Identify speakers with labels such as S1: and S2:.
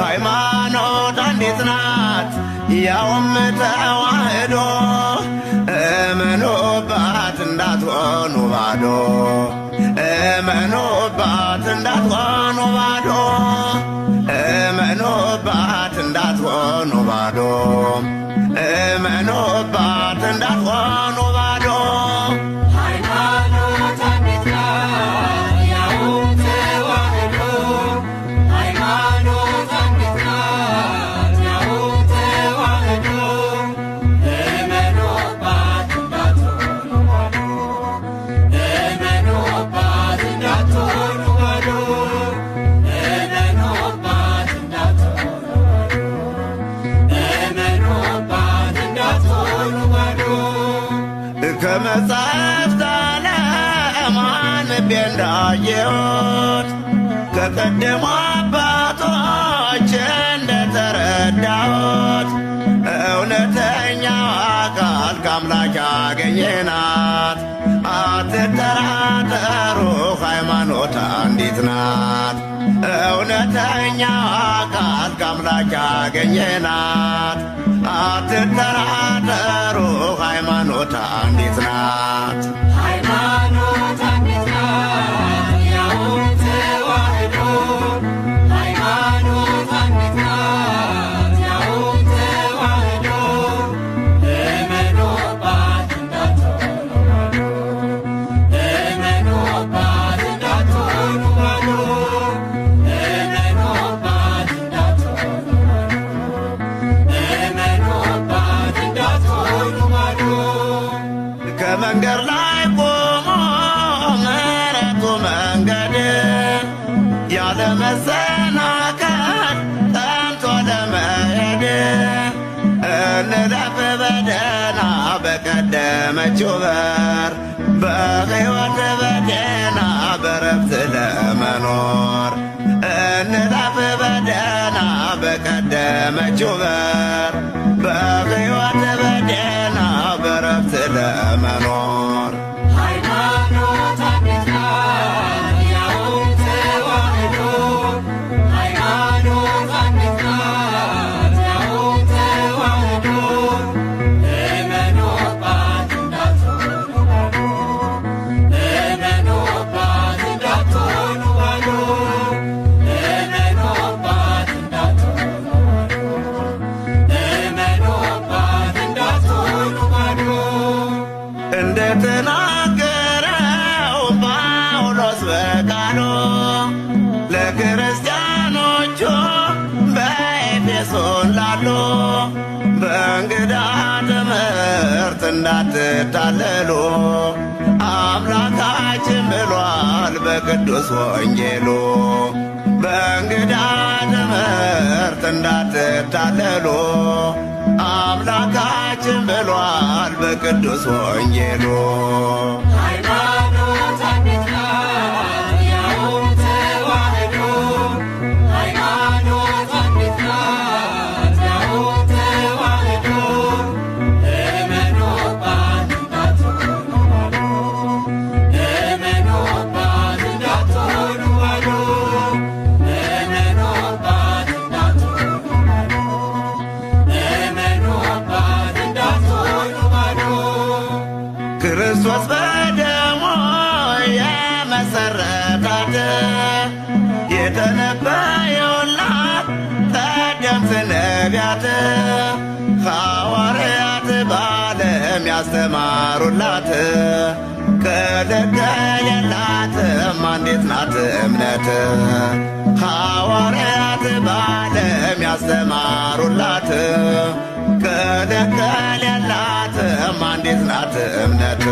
S1: ሃይማኖት አንዲት ናት ያውም ተዋህዶ እመኑባት እንዳትሆኑ ባዶ እመኑባት እንዳትሆኑ ባዶ እመኑባት እንዳትሆኑ ባዶ እመኑባት እንዳትሆኑ ባዶ
S2: ሃይማኖት አንዲት ናት ያውም ተዋህዶ ሃይማኖት አንዲት ናት ያውም ተዋህዶ እመኑባት እንዳትሆኑ ባዶ እመኑባት እንዳትሆኑ ባዶ እመኑባት እንዳትሆኑ እመኑባት እንዳትሆኑ ባዶ
S1: ከመጻሕፍት ዓለም አንብቤ እንዳየሁት ከቀደሙ አባቶች እንደተረዳሁት እውነተኛዋ ቃል ከአምላክ ያገኘናት አትጠራጠሩ ሃይማኖት አንዲት ናት እውነተኛዋ ቃል ከአምላክ ያገኘናት አትጠራጠሩ ሃይማኖት አንዲት ናት
S2: ሃይማኖት አንዲት ናት ያውም ተዋህዶ ሃይማኖት አንዲት ናት ያውም ተዋህዶ እመኑባት እንዳትሆኑ ባዶ እመኑባት እንዳትሆኑ ባዶ እመኑባት እንዳትሆኑ እመኑባት እንዳትሆኑ ባዶ
S1: ከመንገድ ላይ ቆሞ ምሕረቱ መንገድ ያለ መሰናከል ጠንቶ ለመሄድ እንለፍ በደህና በቀደመችው በር በሕይወት በደህና በረፍት ለመኖር እንለፍ በደህና በቀደመችው በር በሕይወት በደህና በረፍት ለመኖር
S2: ሃይማኖት አንዲት ናት ያውም ተዋህዶ ሃይማኖት አንዲት ናት ያውም ተዋህዶ እመኑባት እንዳትሆኑ ባዶ እመኑባት እንዳትሆኑ ባዶ እመኑባት እንዳትሆኑ ባዶ እመኑባት እንዳትሆኑ ባዶ
S1: እንደተናገረው ጳውሎስ በቃሉ ለክርስቲያኖቹ በኤፌሶን ላሉ በእንግዳ ትምህርት እንዳትታለሉ አምላካችን ብሏል በቅዱስ ወንጌሉ በእንግዳ ትምህርት እንዳትታለሉ አምላካችን ብሏል በቅዱስ ወንጌሉ
S2: ሃይማኖት አንዲት ናት ያውም ተዋህዶ ሃይማኖት አንዲት ናት ያውም ተዋህዶ እመኑባት እንዳትሆኑ ባዶ እመኑባት እንዳትሆኑ ባዶ እመኑባት እንዳትሆኑ ባዶ እመኑባት እንዳትሆኑ ባዶ
S1: ክርስቶስ በደሙ የመሰረታት የተነበየውላት ቀደምት ነቢያት ሐዋርያት በዓለም ያስተማሩላት ክልክል የላትም አንዲት ናት እምነት ሐዋርያት በዓለም ያስተማሩላት ክልክል የላትም አንዲት ናት እምነት